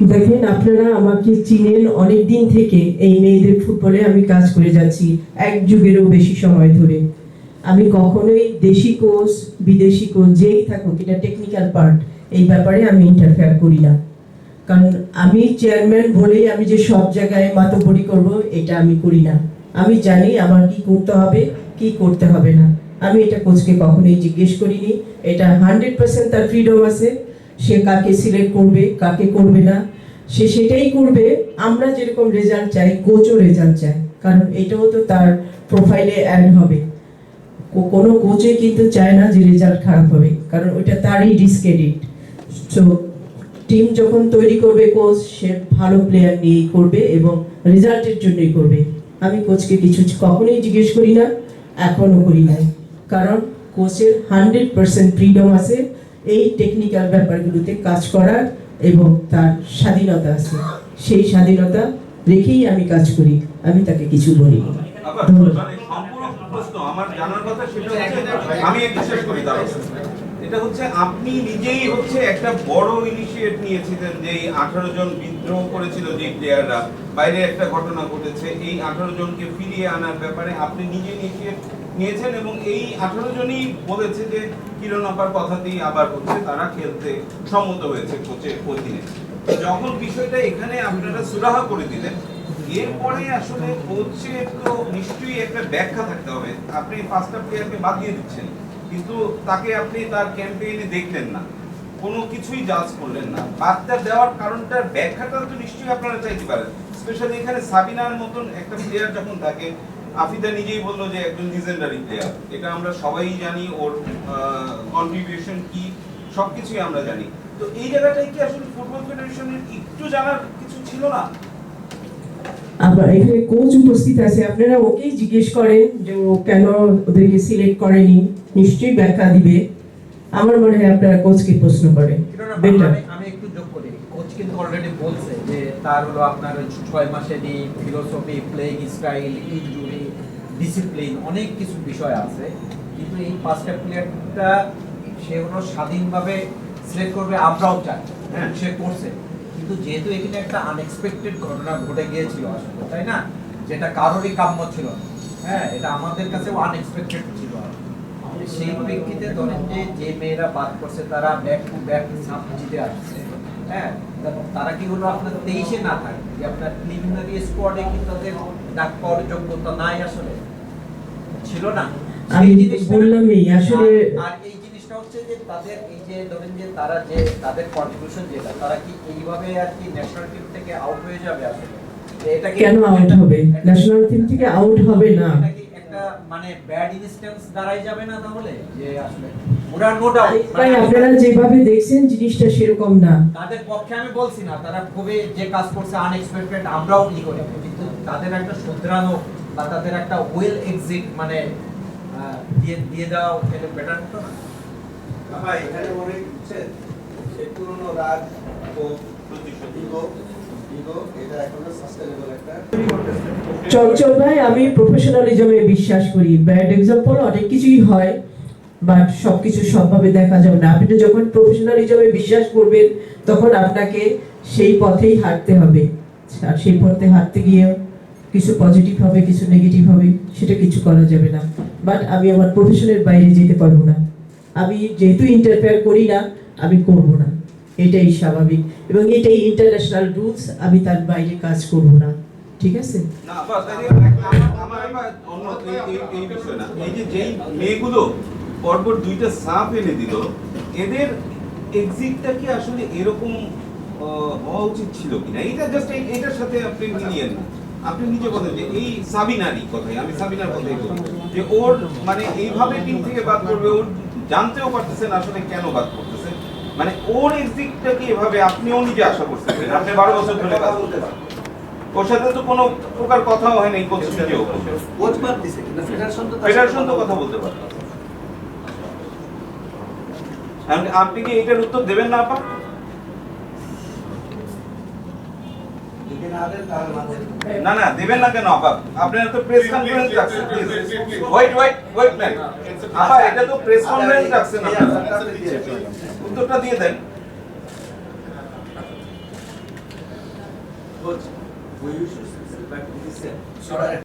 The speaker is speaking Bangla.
দেখেন, আপনারা আমাকে চিনেন অনেক দিন থেকে। এই মেয়েদের ফুটবলে আমি কাজ করে যাচ্ছি এক যুগেরও বেশি সময় ধরে। আমি কখনোই দেশি কোচ বিদেশি কোচ যেই থাকুক, এটা টেকনিক্যাল পার্ট, এই ব্যাপারে আমি ইন্টারফেয়ার করি না। কারণ আমি চেয়ারম্যান বলেই আমি যে সব জায়গায় মাতব্বরি করব, এটা আমি করি না। আমি জানি আমার কি করতে হবে কি করতে হবে না। আমি এটা কোচকে কখনোই জিজ্ঞেস করিনি। এটা 100% তার ফ্রিডম আছে। সে কাকে সিলেক্ট করবে কাকে করবে না, সে সেটাই করবে। আমরা যেরকম রেজাল্ট চাই, কোচও রেজাল্ট চায়, কারণ এটাও তো তার প্রোফাইলে অ্যাড হবে। কোনো কোচে কিন্তু চায় না যে রেজাল্ট খারাপ হবে, কারণ ওইটা তারই ডিসক্রেডিট। সো টিম যখন তৈরি করবে কোচ, সে ভালো প্লেয়ার নিয়েই করবে এবং রেজাল্টের জন্যই করবে। আমি কোচকে কিছু কখনোই জিজ্ঞেস করি না, এখনো করি নাই। কারণ কোচের 100% ফ্রিডম আছে এই টেকনিক্যাল ব্যাপারগুলোতে কাজ করার, এবং তার স্বাধীনতা আছে। সেই স্বাধীনতা রেখেই আমি কাজ করি, আমি তাকে কিছু বলি। আমার জানার কথা সেটা হচ্ছে, আমি একটু শেষ করি দাঁড়াও। এটা হচ্ছে আপনি নিজেই হচ্ছে একটা বড় ইনিশিয়েট নিয়েছিলেন যে 18 জন বিদ্রোহ করেছিল যে প্লেয়াররা, বাইরে একটা ঘটনা ঘটেছে, এই 18 জনকে ফিরিয়ে আনার ব্যাপারে আপনি নিজে ইনিশিয়েট নিয়েছেন এবং এই 18 জনই বলেছে যে কিরণ আপার কথাতেই আবার হচ্ছে তারা খেলতে সম্মত হয়েছে কোচের অধীনে। যখন বিষয়টা এখানে আপনারা সুরাহা করে দিলেন, এরপরে আসলে কোচের তো নিশ্চয়ই একটা ব্যাখ্যা থাকতে হবে। আপনি পাঁচটা প্লেয়ারকে বাদ দিয়ে দিচ্ছেন, কিন্তু তাকে আপনি তার ক্যাম্পেইনে দেখলেন না, কোনো কিছুই জাজ করলেন না। বাদটা দেওয়ার কারণটার ব্যাখ্যাটা তো নিশ্চয়ই আপনারা চাইতে পারেন। স্পেশালি এখানে সাবিনার মতন একটা প্লেয়ার যখন থাকে, আফিদা নিজেই বললো যে একজন লিজেন্ডারি প্লেয়ার, এটা আমরা সবাই জানি, ওর কন্ট্রিবিউশন কি সবকিছুই আমরা জানি। তো এই জায়গাটাই কি আসলে ফুটবল ফেডারেশনের একটু জানার কিছু ছিল না? আবার এখানে কোচ উপস্থিত আছে, আপনারা ওকেই জিজ্ঞেস করেন যে ও কেন ওদেরকে সিলেক্ট করেনি, নিশ্চয়ই ব্যাখ্যা দিবে। আমার মনে হয় আপনারা কোচকে প্রশ্ন করেন বেটার। আমি একটু যোগ করি, কোচ কিন্তু অলরেডি বলছে যে তার হলো আপনার 6 মাসেরই philosophy, playing style, injury, discipline, অনেক কিছু বিষয় আছে। কিন্তু এই পাঁচটা প্লেয়ারটা সে হলো স্বাধীনভাবে সিলেক্ট করবে, আমরাও চাই, হ্যাঁ সে করছে। কিন্তু যেহেতু এখানে একটা আনএক্সপেক্টেড ঘটনা ঘটে গিয়েছিল আসলে, তাই না, যেটা কারোরই কাম্য ছিল না, হ্যাঁ এটা আমাদের কাছেও আনএক্সপেক্টেড ছিল। সেই প্রেক্ষিতে ধরেন যে মেয়েরা বাদ করছে তারা ব্যাক টু ব্যাক সাপ জিতে আসছে, হ্যাঁ তারা কি হলো আপনার 23-এ না থাকে যে আপনার প্রিলিমিনারি স্কোয়াডে কি তাদের ডাক পাওয়ার যোগ্যতা নাই, আসলে ছিল না। আমি বললামই আসলে। আর এই জিনিসটা হচ্ছে যে তাদের এই যে ধরেন যে তারা যে তাদের কন্ট্রিবিউশন যেটা, তারা কি এইভাবে আর কি ন্যাশনাল টিম থেকে আউট হয়ে যাবে আসলে? এটা কেন আউট হবে? ন্যাশনাল টিম থেকে আউট হবে না। এটা কি একটা মানে ব্যাড ইনস্ট্যান্স দাঁড়াই যাবে না তাহলে, যে আসলে ওরা নো ডাউট ভাই আপনারা যেভাবে দেখছেন জিনিসটা সেরকম না। তাদের পক্ষে আমি বলছি না, তারা খুবই যে কাজ করছে আনএক্সপেক্টেড, আমরাও ই করি, কিন্তু তাদের একটা শুধরানো বা তাদের একটা ওয়েল এক্সিট মানে দিয়ে দেওয়া এটা বেটার হতো না? ভাই এখানে মনে হচ্ছে সেই পুরনো রাগ ও প্রতিশোধ এটা এখন সাস্টেনেবল একটা চঞ্চল ভাই, আমি প্রফেশনালিজমে বিশ্বাস করি। ব্যাড এক্সাম্পল অনেক কিছুই হয়, বাট সবকিছু সবভাবে দেখা যাবে না। আপনি যখন প্রফেশনালিজমে বিশ্বাস করবেন, তখন আপনাকে সেই পথেই হাঁটতে হবে। আর সেই পথে হাঁটতে গিয়ে কিছু পজিটিভ হবে, কিছু নেগেটিভ হবে, সেটা কিছু করা যাবে না। বাট আমি আমার প্রফেশনের বাইরে যেতে পারবো না। আমি যেহেতু ইন্টারফেয়ার করি না, আমি করব না, এটাই স্বাভাবিক এবং এটাই ইন্টারন্যাশনাল রুলস। আমি তার বাইরে কাজ করব না, ঠিক আছে? না বাস আমার অন্য এই বিষয় না। এই যে যেই মেয়েগুলো পরপর দুইটা সাপ এনে দিল, এদের এক্সিটটা কি আসলে এরকম হওয়া উচিত ছিল কিনা, এটা জাস্ট এটার সাথে আপনি মিলিয়ে না। আপনি নিজে বলেন যে এই সাবিনারই কথাই, আমি সাবিনার কথাই বলি, যে ওর মানে এইভাবে টিম থেকে বাদ করবে, ওর জানতেও পারতেছেন আসলে কেন বাদ করতেছে, মানে ওর এক্সিটটা কি এভাবে আপনিও নিজে আশা করছেন? আপনি 12 বছর ধরে কাজ করতে পারেন, ওর সাথে তো কোনো প্রকার কথাও হয় নাই, কোচ নিজেও কোচ বাদ দিছে কিন্তু ফেডারেশন তো কথা বলতে পারে। আপনি কি এটার উত্তর দেবেন না আপা? না না দেবেন না কেন আপা? আপনারা তো প্রেস কনফারেন্স রাখছেন, প্লিজ ওয়েট ম্যান আপা, এটা তো প্রেস কনফারেন্স রাখছেন, আপনারা উত্তরটা দিয়ে দেন। coach, we should back to this set.